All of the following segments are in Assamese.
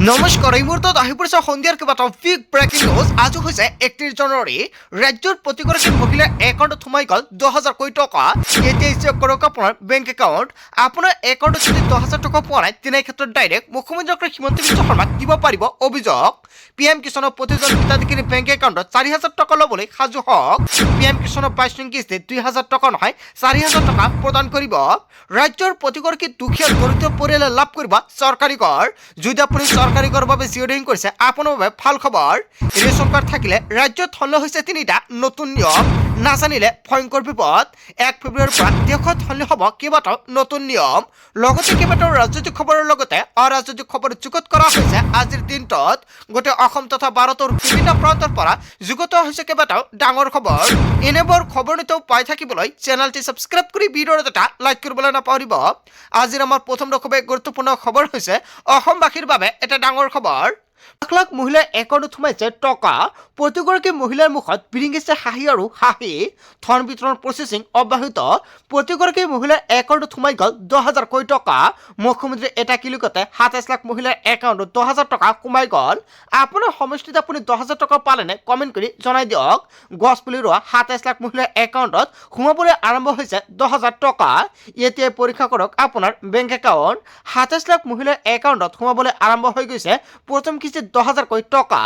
নমস্কাৰ এই মুহূৰ্তত আহি পৰিছে সন্ধিয়াৰ কেইবাটাও বিগ ব্ৰেকিং নিউজ। আজি হৈছে 31 জানুৱাৰী। ৰাজ্যৰ প্ৰতিগৰাকী মহিলাৰ একাউণ্টত সোমাই গ'ল 10,000 কোটি টকা। এতিয়া চেক কৰক আপোনাৰ বেংক একাউণ্ট। আপোনাৰ একাউণ্টত যদি 10,000 টকা পোৱা নাই তেনে ক্ষেত্ৰত ডাইৰেক্ট মুখ্যমন্ত্ৰী ডক্টৰ হিমন্ত বিশ্ব শৰ্মাক দিব পাৰিব অভিযোগ। PM কিষাণৰ প্ৰতিজন হিতাধিকাৰী বেংক একাউণ্টত 4,000 টকা ল'বলৈ সাজু হওক। PM কিষাণৰ 22 নং কিস্তিত 2,000 টকা নহয় 4,000 টকা প্ৰদান কৰিব। ৰাজ্যৰ প্ৰতিগৰাকী দুখীয়া দৰিদ্ৰ পৰিয়ালে লাভ কৰিব চৰকাৰী কৰ। যদি আপুনি চৰকাৰী কৰৰ বাবে জিঅ'ডিং কৰিছে আপোনাৰ বাবে ভাল খবৰ। ৰেচন কাৰ্ড থাকিলে ৰাজ্যত সলনি হৈছে 3টা নতুন নিয়ম। নাজানিলে ভয়ংকৰ বিপদ। 1 ফেব্ৰুৱাৰীৰ পৰা দেশত সলনি হ'ব কেইবাটাও নতুন নিয়ম। লগতে কেইবাটাও ৰাজনৈতিক খবৰৰ লগতে অৰাজনৈতিক খবৰ যুগুত কৰা হৈছে আজিৰ দিনটোত। গোটেই অসম তথা ভাৰতৰ বিভিন্ন প্ৰান্তৰ পৰা যুগুত হৈছে কেইবাটাও ডাঙৰ খবৰ। এনেবোৰ খবৰ নিতৌ পাই থাকিবলৈ চেনেলটি ছাবস্ক্ৰাইব কৰি ভিডিঅ'ত এটা লাইক কৰিবলৈ নাপাহৰিব। আজিৰ আমাৰ প্ৰথম খুবেই গুৰুত্বপূৰ্ণ খবৰ হৈছে অসমবাসীৰ বাবে এটা ডাঙৰ খবৰ। লাখ লাখ মহিলাৰ একাউণ্টত সোমাইছে টকা। প্ৰতিগৰাকী মহিলাৰ মুখত বিৰিঙিছে হাঁহি আৰু হাঁহি। ধন বিতৰণ প্ৰচেছিং অব্যাহত। প্ৰতিগৰাকী মহিলাৰ একাউণ্টত সোমাই গ'ল 10,000 কোটি টকা। মুখ্যমন্ত্ৰীৰ এটা ক্লিকতে 27 লাখ মহিলাৰ একাউণ্টত 10,000 টকা সোমাই গ'ল। আপোনাৰ সমষ্টিত আপুনি 10,000 টকা পালেনে কমেণ্ট কৰি জনাই দিয়ক। গছ পুলি ৰোৱা 27 লাখ মহিলাৰ একাউণ্টত সোমাবলৈ আৰম্ভ হৈছে 10,000 টকা। এতিয়াই পৰীক্ষা কৰক আপোনাৰ বেংক একাউণ্ট। 27 লাখ মহিলাৰ একাউণ্টত সোমাবলৈ আৰম্ভ হৈ গৈছে প্ৰথম কিস্তিত 10,000 কোটি টকা।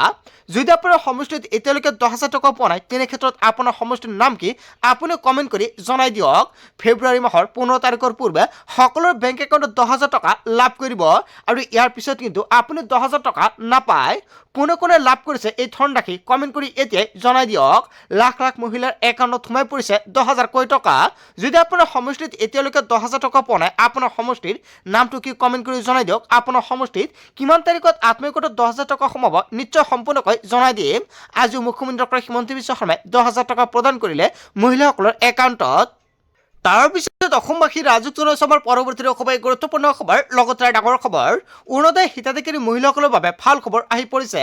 যদি আপোনাৰ সমষ্টিত এতিয়ালৈকে 10,000 টকা পোৱা নাই তেনে ক্ষেত্ৰত আপোনাৰ সমষ্টিৰ নাম কি আপুনি কমেণ্ট কৰি জনাই দিয়ক। ফেব্ৰুৱাৰী মাহৰ 15 তাৰিখৰ পূৰ্বে সকলোৰে বেংক একাউণ্টত 10,000 টকা লাভ কৰিব আৰু ইয়াৰ পিছত কিন্তু আপুনি 10,000 টকা নাপায়। কোনে কোনে লাভ কৰিছে এই ধনৰাশি কমেণ্ট কৰি এতিয়াই জনাই দিয়ক। লাখ লাখ মহিলাৰ একাউণ্টত সোমাই পৰিছে 10,000 কোটি টকা। যদি আপোনাৰ সমষ্টিত এতিয়ালৈকে 10,000 টকা পোৱা নাই আপোনাৰ সমষ্টিৰ নামটো কি কমেণ্ট কৰি জনাই দিয়ক। আপোনাৰ সমষ্টিত কিমান তাৰিখত আত্মীয়কত 10,000 টকা সোমাব নিশ্চয় সম্পূৰ্ণকৈ জনাই দিম। আজিও মুখ্যমন্ত্ৰী ডক্টৰ হিমন্ত বিশ্ব শৰ্মাই 10,000 টকা প্ৰদান কৰিলে মহিলাসকলৰ একাউণ্টত। তাৰপিছত অসমবাসী ৰাজুক জনাইছে আমাৰ পৰৱৰ্তী খুবেই গুৰুত্বপূৰ্ণ খবৰ লগতে ডাঙৰ খবৰ। অৰুণোদয় হিতাধিকাৰী মহিলাসকলৰ বাবে ভাল খবৰ আহি পৰিছে।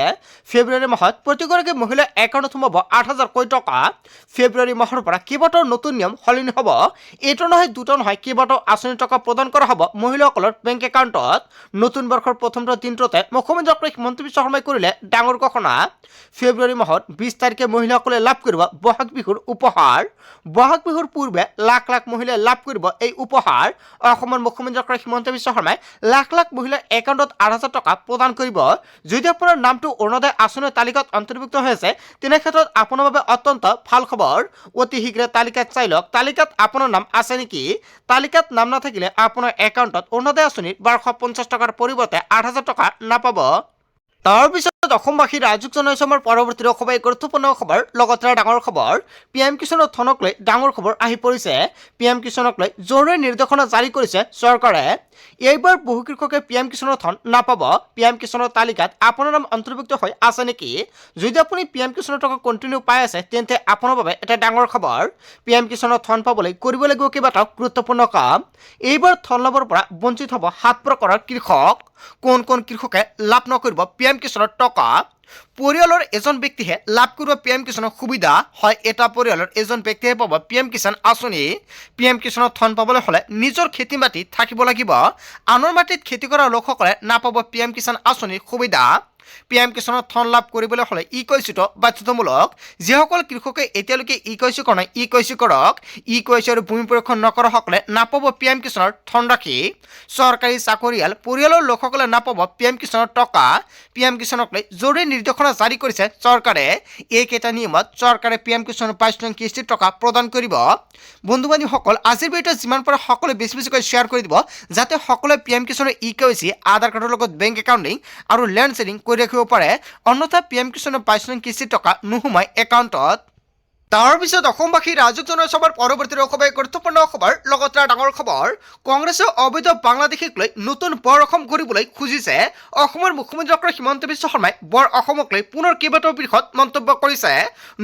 ফেব্ৰুৱাৰী মাহত প্ৰতিগৰাকী মহিলাৰ একাউণ্টত সোমাব 8,000 কোটি টকা। ফেব্ৰুৱাৰী মাহৰ পৰা কেইবাটাও নতুন নিয়ম সলনি হ'ব। এইটো নহয় দুটা নহয় কেইবাটাও আঁচনি টকা প্ৰদান কৰা হ'ব মহিলাসকলৰ বেংক একাউণ্টত। নতুন বৰ্ষৰ প্ৰথমটো দিনটোতে মুখ্যমন্ত্ৰী ডক্টৰ হিমন্ত বিশ্ব শৰ্মাই কৰিলে ডাঙৰ ঘোষণা। ফেব্ৰুৱাৰী মাহত 20 তাৰিখে মহিলাসকলে লাভ কৰিব বহাগ বিহুৰ উপহাৰ। বহাগ বিহুৰ পূৰ্বে লাখ লাখ মহিলাই লাভ কৰিব এই উপহাৰ। অসমৰ মুখ্যমন্ত্ৰী ডক্টৰ হিমন্ত বিশ্ব শৰ্মাই লাখ লাখ মহিলাৰ একাউণ্টত 8,000 টকা প্ৰদান কৰিব। যদি আপোনাৰ নামটো অৰুণোদয় আঁচনিৰ তালিকাত অন্তৰ্ভুক্ত হৈ আছে তেনে ক্ষেত্ৰত আপোনাৰ বাবে অত্যন্ত ভাল খবৰ। অতি শীঘ্ৰে তালিকাত চাই লওক তালিকাত আপোনাৰ নাম আছে নেকি। তালিকাত নাম নাথাকিলে আপোনাৰ একাউণ্টত অৰুণোদয় আঁচনিৰ 1,250 টকাৰ পৰিৱৰ্তে 8,000 টকা নাপাব। তাৰপিছত অসমবাসী ৰাজুক জনাইছে আমাৰ পৰৱৰ্তী খুবেই গুৰুত্বপূৰ্ণ খবৰ লগতে ডাঙৰ খবৰ। PM কিষাণৰ ধনক লৈ ডাঙৰ খবৰ আহি পৰিছে। PM কিষাণক লৈ জৰুৰী নিৰ্দেশনা জাৰি কৰিছে চৰকাৰে। এইবাৰ বহু কৃষকে PM কিষাণৰ ধন নাপাব। PM কিষাণৰ তালিকাত আপোনাৰ নাম অন্তৰ্ভুক্ত হৈ আছে নেকি। যদি আপুনি PM কিষাণৰ টকা কণ্টিনিউ পাই আছে তেন্তে আপোনাৰ বাবে এটা ডাঙৰ খবৰ। PM কিষাণৰ ধন পাবলৈ কৰিব লাগিব কেইবাটাও গুৰুত্বপূৰ্ণ কাম। এইবাৰ ধন লাভৰ পৰা বঞ্চিত হ'ব 7 প্ৰকাৰৰ কৃষক। কোন কোন কৃষকে লাভ নকৰিব PM কিষাণৰ টকা। পৰিয়ালৰ এজন ব্যক্তিহে লাভ কৰিব PM কিষাণৰ সুবিধা হয়। এটা পৰিয়ালৰ এজন ব্যক্তিহে পাব PM কিষাণ আঁচনি। PM কিষাণৰ ধন পাবলৈ হ'লে নিজৰ খেতি মাটি থাকিব লাগিব। আনৰ মাটিত খেতি কৰা লোকসকলে নাপাব PM কিষাণ আঁচনিৰ সুবিধা। PM কিষাণৰ ধন লাভ কৰিবলৈ হ'লে ইকৈচিত বাধ্যতামূলক। যিসকল কৃষকে এতিয়ালৈকে ইকৈচি কৰা নাই ইকৈচি কৰক। ইকৈচি আৰু ভূমি পৰীক্ষণ নকৰাসকলে নাপাব PM কিষাণৰ ধনৰাশি। চৰকাৰী চাকৰিয়াল পৰিয়ালৰ লোকসকলে নাপাব PM কিষাণৰ টকা। PM কিষাণক লৈ জৰুৰী নিৰ্দেশনা জাৰি কৰিছে চৰকাৰে। এইকেইটা নিয়মত চৰকাৰে PM কিষাণৰ 22 নং কিস্তিৰ টকা প্ৰদান কৰিব। বন্ধু বান্ধৱীসকল আজিৰ ভিডিঅ'টো যিমান পাৰে সকলোৱে বেছি বেছিকৈ শ্বেয়াৰ কৰি দিব যাতে সকলোৱে PM কিষাণৰ ইকৈচি আধাৰ কাৰ্ডৰ লগত বেংক একাউণ্ট লিংক আৰু লেণ্ড শেয়াৰিং কৰি ৰাখিব পাৰে। অন্যথা PM কিষাণৰ 22 নং কিস্তিৰ টকা নোসোমাই একাউণ্টত। তাৰপিছত অসমবাসী ৰাজুক জনাইছে আমাৰ পৰৱৰ্তী খুবেই গুৰুত্বপূৰ্ণ খবৰ লগতে ডাঙৰ খবৰ। কংগ্ৰেছে অবৈধ বাংলাদেশীক লৈ নতুন বৰ অসম গঢ়িবলৈ খুজিছে। অসমৰ মুখ্যমন্ত্ৰী ডক্টৰ হিমন্ত বিশ্ব শৰ্মাই বৰ অসমক লৈ পুনৰ কেইবাটাও বৃহৎ মন্তব্য কৰিছে।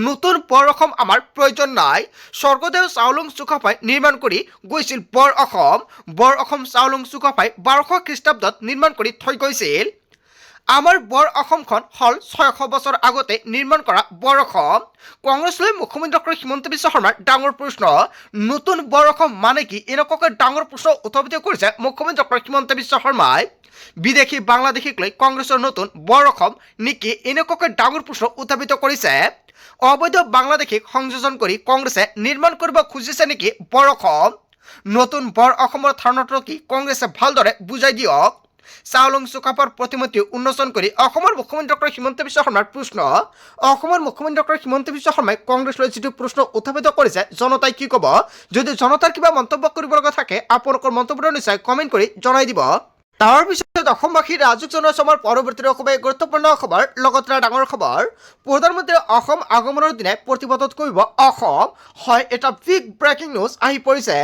নতুন বৰ অসম আমাৰ প্ৰয়োজন নাই। স্বৰ্গদেউ চাওলুং চুকাফাই নিৰ্মাণ কৰি গৈছিল বৰ অসম। বৰ অসম চাওলুং চুকাফাই 1200 খ্ৰীষ্টাব্দত নিৰ্মাণ কৰি থৈ গৈছিল। আমাৰ বৰ অসমখন হ'ল 600 বছৰ আগতে নিৰ্মাণ কৰা বৰ অসম। কংগ্ৰেছলৈ মুখ্যমন্ত্ৰী ডক্টৰ হিমন্ত বিশ্ব শৰ্মাৰ ডাঙৰ প্ৰশ্ন, নতুন বৰ অসম মানে কি? এনেকুৱাকৈ ডাঙৰ প্ৰশ্ন উত্থাপিত কৰিছে মুখ্যমন্ত্ৰী ডক্টৰ হিমন্ত বিশ্ব শৰ্মাই। বিদেশী বাংলাদেশীক লৈ কংগ্ৰেছৰ নতুন বৰ অসম নেকি? এনেকুৱাকৈ ডাঙৰ প্ৰশ্ন উত্থাপিত কৰিছে। অবৈধ বাংলাদেশীক সংযোজন কৰি কংগ্ৰেছে নিৰ্মাণ কৰিব খুজিছে নেকি বৰ অসম? নতুন বৰ অসমৰ ধাৰণাটো কি কংগ্ৰেছে ভালদৰে বুজাই দিয়ক। চাওলুং চুকাফাৰ প্ৰতিমূৰ্তি উন্মোচন কৰি অসমৰ মুখ্যমন্ত্ৰী ডক্টৰ হিমন্ত বিশ্ব শৰ্মাৰ প্ৰশ্ন। অসমৰ মুখ্যমন্ত্ৰী ডক্টৰ হিমন্ত বিশ্ব শৰ্মাই কংগ্ৰেছলৈ যিটো প্ৰশ্ন উত্থাপিত কৰিছে, জনতাই কি ক'ব? যদি জনতাৰ কিবা মন্তব্য কৰিব লগা থাকে, আপোনালোকৰ মন্তব্যটো নিশ্চয় কমেণ্ট কৰি জনাই দিব। তাৰ পিছত অসমবাসী ৰাজুক জনোৱা আমাৰ পৰৱৰ্তী খুবেই গুৰুত্বপূৰ্ণ খবৰ, লগতে ডাঙৰ খবৰ। প্ৰধানমন্ত্ৰীয়ে অসম আগমনৰ দিনাই প্ৰতিবাদত কৰিব অসম। হয়, এটা বিগ ব্ৰেকিং নিউজ আহি পৰিছে।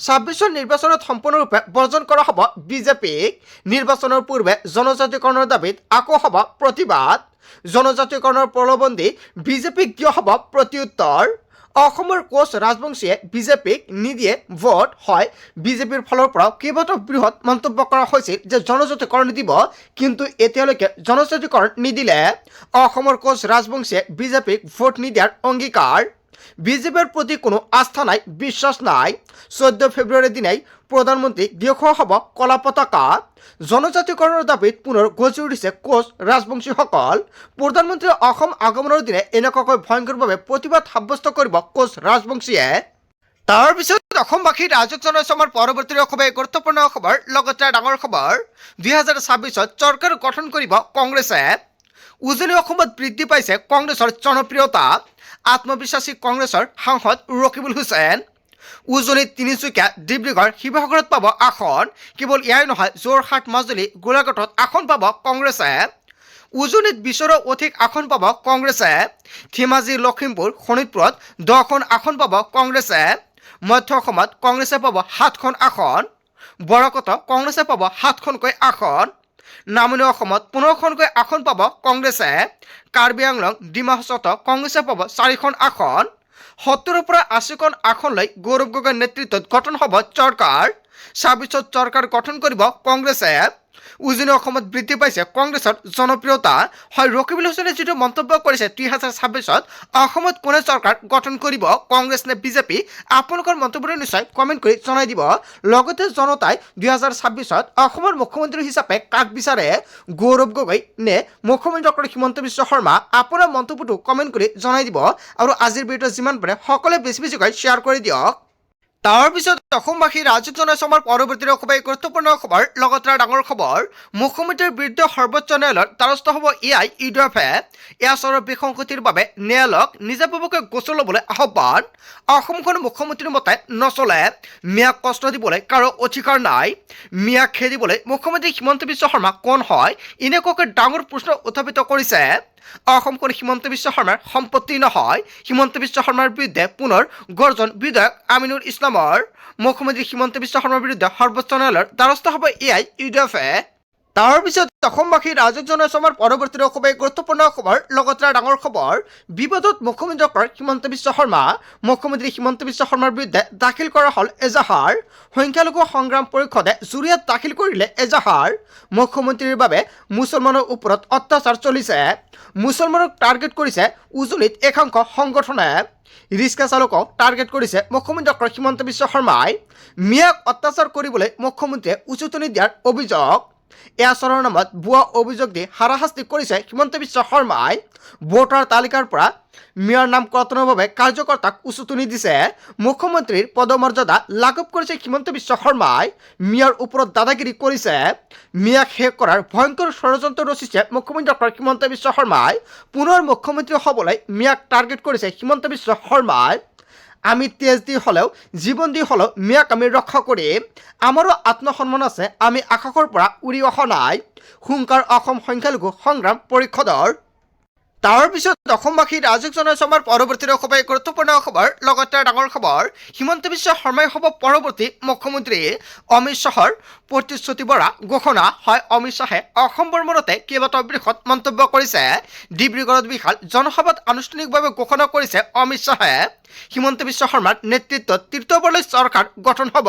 26ৰ নিৰ্বাচনত সম্পূৰ্ণৰূপে বৰ্জন কৰা হ'ব বিজেপিক। নিৰ্বাচনৰ পূৰ্বে জনজাতিকৰণৰ দাবীত আকৌ হ'ব প্ৰতিবাদ। জনজাতিকৰণৰ প্ৰলোভন দি বিজেপিক দিয়া হ'ব প্ৰত্যুত্তৰ। অসমৰ কোচ ৰাজবংশীয়ে বিজেপিক নিদিয়ে ভোট। হয়, বিজেপিৰ ফালৰ পৰা কেইবাটাও বৃহৎ মন্তব্য কৰা হৈছিল যে জনজাতিকৰণ দিব, কিন্তু এতিয়ালৈকে জনজাতিকৰণ নিদিলে। অসমৰ কোচ ৰাজবংশীয়ে বিজেপিক ভোট নিদিয়াৰ অংগীকাৰ। বিজেপিৰ প্ৰতি কোনো আস্থা নাই, বিশ্বাস নাই। 14 ফেব্ৰুৱাৰীৰ দিনাই প্ৰধানমন্ত্ৰী দেখুওৱা হ'ব কলা পতাকা। জনজাতিকৰণৰ দাবীত পুনৰ গজি উঠিছে কোচ ৰাজবংশীসকল। প্ৰধানমন্ত্ৰীয়ে অসম আগমনৰ দিনে এনেকুৱাকৈ ভয়ংকৰভাৱে প্ৰতিবাদ সাব্যস্ত কৰিব কোচ ৰাজবংশীয়ে। তাৰপিছত অসমবাসী ৰাজুক জনাইছো আমাৰ পৰৱৰ্তী খুবেই গুৰুত্বপূৰ্ণ খবৰ, লগতে ডাঙৰ খবৰ। 2026ত চৰকাৰ গঠন কৰিব কংগ্ৰেছে। উজনি অসমত বৃদ্ধি পাইছে কংগ্ৰেছৰ জনপ্ৰিয়তা। আত্মবিশ্বাসী কংগ্ৰেছৰ সাংসদ ৰকিবুল হুছেইন। উজনিত তিনিচুকীয়া, ডিব্ৰুগড়, শিৱসাগৰত পাব আসন। কেৱল ইয়াই নহয়, যোৰহাট, মাজুলী, গোলাঘাটত আসন পাব কংগ্ৰেছে। উজনিত 20ৰো অধিক আসন পাব কংগ্ৰেছে। ধেমাজি, লখিমপুৰ, শোণিতপুৰত 10খন আসন পাব কংগ্ৰেছে। মধ্য অসমত কংগ্ৰেছে পাব 7খন আসন। বৰকত কংগ্ৰেছে পাব 7খনকৈ আসন। নামনি অসমত 15খনকৈ আসন পাব কংগ্ৰেছে। কাৰ্বি আংলং, ডিমা হাছাওত কংগ্ৰেছে পাব 4খন আসন। 70ৰ পৰা 80খন আসন লৈ গৌৰৱ গগৈৰ নেতৃত্বত গঠন হ'ব চৰকাৰ। 26ত চৰকাৰ গঠন কৰিব কংগ্ৰেছে। উজনি অসমত বৃদ্ধি পাইছে কংগ্ৰেছৰ জনপ্ৰিয়তা। হয়, ৰকিবুল হুছেইনে যিটো মন্তব্য কৰিছে 2026ত অসমত কোনে চৰকাৰ গঠন কৰিব, কংগ্ৰেছ নে বিজেপি? আপোনালোকৰ মন্তব্যটো নিশ্চয় কমেণ্ট কৰি জনাই দিব। লগতে জনতাই 2026ত অসমৰ মুখ্যমন্ত্ৰী হিচাপে কাক বিচাৰে, গৌৰৱ গগৈ নে মুখ্যমন্ত্ৰী ডক্টৰ হিমন্ত বিশ্ব শৰ্মা? আপোনাৰ মন্তব্যটো কমেণ্ট কৰি জনাই দিব। আৰু আজিৰ ভিডিঅ'টো যিমান পাৰে সকলোৱে বেছি বেছিকৈ শ্বেয়াৰ কৰি দিয়ক। তাৰপিছত অসমবাসী ৰাজুক জনাইছো আমাৰ পৰৱৰ্তী খুবেই গুৰুত্বপূৰ্ণ খবৰ, লগতে ডাঙৰ খবৰ। মুখ্যমন্ত্ৰীৰ বিৰুদ্ধে সৰ্বোচ্চ ন্যায়ালয়ৰ দ্বাৰস্থ হ'ব ইউডিএফে। এয়াচৰৰ বিসংগতিৰ বাবে ন্যায়ালয়ক নিজাববীয়াকৈ গোচৰ ল'বলৈ আহ্বান। অসমখন মুখ্যমন্ত্ৰীৰ মতে নচলে। মিয়াক কষ্ট দিবলৈ কাৰো অধিকাৰ নাই। মিয়াক খেদিবলৈ মুখ্যমন্ত্ৰী হিমন্ত বিশ্ব শৰ্মা কোন হয়? এনেকুৱাকৈ ডাঙৰ প্ৰশ্ন উত্থাপিত কৰিছে। অসমখন হিমন্ত বিশ্ব শৰ্মাৰ সম্পত্তি নহয়। হিমন্ত বিশ্ব শৰ্মাৰ বিৰুদ্ধে পুনৰ গৰ্জন বিধায়ক আমিনুল ইছলামৰ। মুখ্যমন্ত্ৰী হিমন্ত বিশ্ব শৰ্মাৰ বিৰুদ্ধে সৰ্বোচ্চ ন্যায়ালয়ৰ দ্বাৰস্থ হ'ব ইউডিএফে। তাৰপিছত অসমবাসী ৰাজুক জনাইছো আমাৰ পৰৱৰ্তী খুবেই গুৰুত্বপূৰ্ণ খবৰ, লগতে ডাঙৰ খবৰ। বিবাদত মুখ্যমন্ত্ৰী ডক্টৰ হিমন্ত বিশ্ব শৰ্মা। মুখ্যমন্ত্ৰী হিমন্ত বিশ্ব শৰ্মাৰ বিৰুদ্ধে দাখিল কৰা হ'ল এজাহাৰ। সংখ্যালঘু সংগ্ৰাম পৰিষদে জুৰিয়াত দাখিল কৰিলে এজাহাৰ। মুখ্যমন্ত্ৰীৰ বাবে মুছলমানৰ ওপৰত অত্যাচাৰ চলিছে। মুছলমানক টাৰ্গেট কৰিছে উজনিত একাংশ সংগঠনে। ৰিক্সা চালকক টাৰ্গেট কৰিছে মুখ্যমন্ত্ৰী ডক্টৰ হিমন্ত বিশ্ব শৰ্মাই। মিয়াক অত্যাচাৰ কৰিবলৈ মুখ্যমন্ত্ৰীয়ে উচতনি দিয়াৰ অভিযোগ। এয়াচৰৰ নামত ভুৱা অভিযোগ দি হাৰাশাস্তি কৰিছে হিমন্ত বিশ্ব শৰ্মাই। ভোটাৰ তালিকাৰ পৰা মিয়াৰ নাম কৰ্তনৰ বাবে কাৰ্যকৰ্তাক উচতনি দিছে। মুখ্যমন্ত্ৰীৰ পদমৰ্যাদা লাঘৱ কৰিছে হিমন্ত বিশ্ব শৰ্মাই। মিয়াৰ ওপৰত দাদাগিৰি কৰিছে। মিয়াক শেষ কৰাৰ ভয়ংকৰ ষড়যন্ত্ৰ ৰচিছে মুখ্যমন্ত্ৰী ডক্টৰ হিমন্ত বিশ্ব শৰ্মাই। পুনৰ মুখ্যমন্ত্ৰী হ'বলৈ মিয়াক টাৰ্গেট কৰিছে হিমন্ত বিশ্ব শৰ্মাই। আমি তেজ দি হ'লেও জীৱন দি হ'লেও মিয়াক আমি ৰক্ষা কৰিম। আমাৰো আত্মসন্মান আছে, আমি আকাশৰ পৰা উৰি অহা নাই। হুংকাৰ অসম সংখ্যালঘু সংগ্ৰাম পৰিষদৰ। তাৰপিছত অসমবাসী ৰাজুক জনাইছো আমাৰ পৰৱৰ্তী খুবেই গুৰুত্বপূৰ্ণ খবৰ, লগতে ডাঙৰ খবৰ। হিমন্ত বিশ্ব শৰ্মাই হ'ব পৰৱৰ্তী মুখ্যমন্ত্ৰী। অমিত শ্বাহৰ প্ৰতিশ্ৰুতি ভৰা ঘোষণা। হয়, অমিত শ্বাহে অসম ভ্ৰমণতে কেইবাটাও বৃহৎ মন্তব্য কৰিছে। ডিব্ৰুগড়ত বিশাল জনসভাত আনুষ্ঠানিকভাৱে ঘোষণা কৰিছে অমিত শ্বাহে। হিমন্ত বিশ্ব শৰ্মাৰ নেতৃত্বত তৃতীয়বাৰলৈ চৰকাৰ গঠন হ'ব।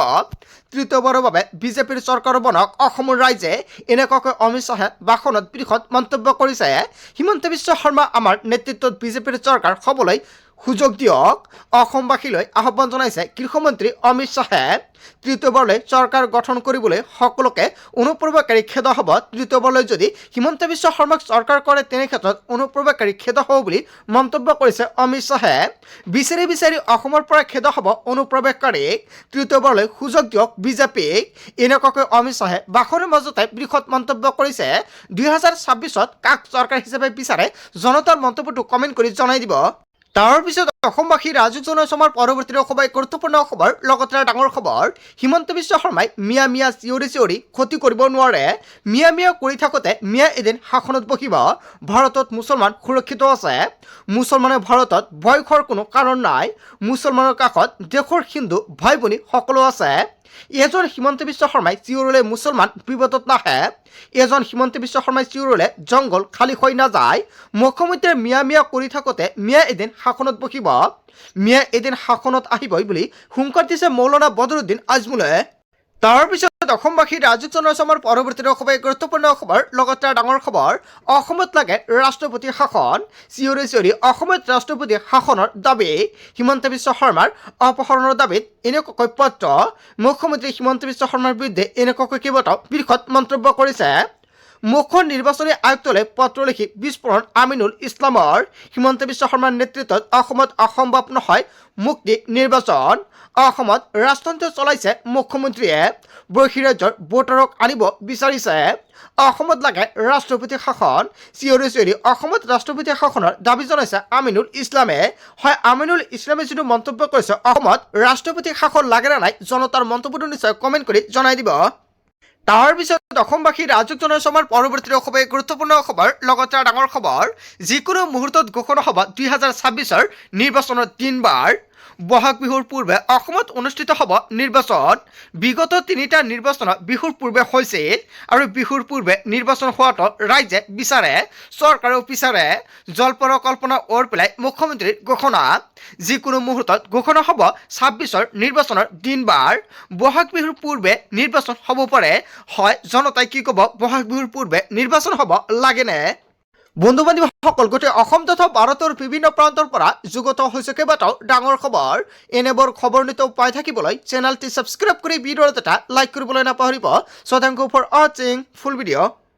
তৃতীয়বাৰৰ বাবে বিজেপিৰ চৰকাৰ বনক অসমৰ ৰাইজে এনেকুৱাকৈ অমিত শ্বাহে ভাষণত বৃহৎ মন্তব্য কৰিছে। হিমন্ত বিশ্ব শৰ্মা আমাৰ নেতৃত্বত বিজেপিৰ চৰকাৰ হ'বলৈ সুযোগ দিয়ক, অসমবাসীলৈ আহ্বান জনাইছে গৃহমন্ত্ৰী অমিত শ্বাহে। তৃতীয়বাৰলৈ চৰকাৰ গঠন কৰিবলৈ সকলোকে অনুপ্ৰৱেশকাৰী খেদ হ'ব। তৃতীয়বাৰলৈ যদি হিমন্ত বিশ্ব শৰ্মাক চৰকাৰ কৰে তেনে ক্ষেত্ৰত অনুপ্ৰৱেশকাৰী খেদ হ'ব বুলি মন্তব্য কৰিছে অমিত শ্বাহে। বিচাৰি বিচাৰি অসমৰ পৰা খেদ হ'ব অনুপ্ৰৱেশকাৰীক, তৃতীয়বাৰলৈ সুযোগ দিয়ক বিজেপিক, এনেকুৱাকৈ অমিত শ্বাহে ভাষণৰ মাজতে বৃহৎ মন্তব্য কৰিছে। 2026ত কাক চৰকাৰ হিচাপে বিচাৰে জনতাৰ মন্তব্যটো কমেণ্ট কৰি জনাই দিব। তাৰ পিছত অসমবাসী ৰাজুক জনাইছে আমাৰ পৰৱৰ্তী সভাই গুৰুত্বপূৰ্ণ খবৰ, লগতে ডাঙৰ খবৰ। হিমন্ত বিশ্ব শৰ্মাই মিয়া মিয়া চিঞৰি ক্ষতি কৰিব নোৱাৰে। মিয়া মিয়া কৰি থাকোঁতে মিয়া এদিন শাসনত বহিব। ভাৰতত মুছলমান সুৰক্ষিত আছে। মুছলমানে ভাৰতত ভয় খোৱাৰ কোনো কাৰণ নাই। মুছলমানৰ কাষত দেশৰ হিন্দু ভাই ভনী সকলো আছে। এজন হিমন্ত বিশ্ব শৰ্মাই চিঞৰিলে মুছলমান বিপদত নাহে। এজন হিমন্ত বিশ্ব শৰ্মাই চিঞৰিলে জংঘল খালী হৈ নাযায়। মুখ্যমন্ত্ৰীয়ে মিয়া মিয়া কৰি থাকোঁতে মিয়া এদিন শাসনত বহিব। মিয়া এদিন শাসনত আহিবই বুলি হুংকাৰ দিছে মৌলানা বদৰুদ্দিন আজমলে। তাৰ পিছত অসমবাসী ৰাজুক জনাইছে আমাৰ পৰৱৰ্তী সভাই গুৰুত্বপূৰ্ণ খবৰ, লগতে ডাঙৰ খবৰ। অসমত লাগে ৰাষ্ট্ৰপতি শাসন। চিঞৰি অসমত ৰাষ্ট্ৰপতি শাসনৰ দাবী। হিমন্ত বিশ্ব শৰ্মাৰ অপসাৰণৰ দাবীত এনেকুৱাকৈ পত্ৰ। মুখ্যমন্ত্ৰী হিমন্ত বিশ্ব শৰ্মাৰ বিৰুদ্ধে এনেকুৱাকৈ কেইবাটাও বৃহৎ মন্তব্য কৰিছে। মুখ্য নিৰ্বাচনী আয়ুক্তলৈ পত্ৰ লিখি বিস্ফোৰণ আমিনুল ইছলামৰ। হিমন্ত বিশ্ব শৰ্মাৰ নেতৃত্বত অসমত অসম্ভৱ নহয় মুক্তি নিৰ্বাচন। অসমত ৰাজতন্ত্ৰ চলাইছে মুখ্যমন্ত্ৰীয়ে। বহিৰাজ্যৰ ভোটাৰক আনিব বিচাৰিছে। অসমত লাগে ৰাষ্ট্ৰপতি শাসন। চিঞৰি অসমত ৰাষ্ট্ৰপতি শাসনৰ দাবী জনাইছে আমিনুল ইছলামে। হয়, আমিনুল ইছলামে যিটো মন্তব্য কৰিছে অসমত ৰাষ্ট্ৰপতি শাসন লাগে নে নাই জনতাৰ মন্তব্যটো নিশ্চয় কমেণ্ট কৰি জনাই দিব। তাৰ পিছত অসমবাসী ৰাজুক জনাইছে আমাৰ পৰৱৰ্তী সভাই গুৰুত্বপূৰ্ণ খবৰ, লগতে ডাঙৰ খবৰ। যিকোনো মুহূৰ্তত ঘোষণা হ'ব 2026ৰ নিৰ্বাচনৰ দিনবাৰ। বহাগ বিহুৰ পূৰ্বে অসমত অনুষ্ঠিত হ'ব নিৰ্বাচন। বিগত তিনিটা নিৰ্বাচন বিহুৰ পূৰ্বে হৈছিল আৰু বিহুৰ পূৰ্বে নিৰ্বাচন হোৱাটো ৰাইজে বিচাৰে, চৰকাৰেও বিচাৰে। জল্পনা ওৰ পেলাই মুখ্যমন্ত্ৰীৰ ঘোষণা। যিকোনো মুহূৰ্তত ঘোষণা হ'ব 26ৰ নিৰ্বাচনৰ দিনবাৰ। বহাগ বিহুৰ পূৰ্বে নিৰ্বাচন হ'ব পাৰে। হয়, জনতাই কি ক'ব, বহাগ বিহুৰ পূৰ্বে নিৰ্বাচন হ'ব লাগেনে? বন্ধু বান্ধৱীসকল, গোটেই অসম তথা ভাৰতৰ বিভিন্ন প্ৰান্তৰ পৰা যুগত হৈছে কেইবাটাও ডাঙৰ খবৰ। এনেবোৰ খবৰ নিতৌ পাই থাকিবলৈ চেনেলটি ছাবস্ক্ৰাইব কৰি ভিডিঅ'ত এটা লাইক কৰিবলৈ নাপাহৰিব। চ' থেংক ইউ ফৰ ৱাচিং ফুল ভিডিঅ'।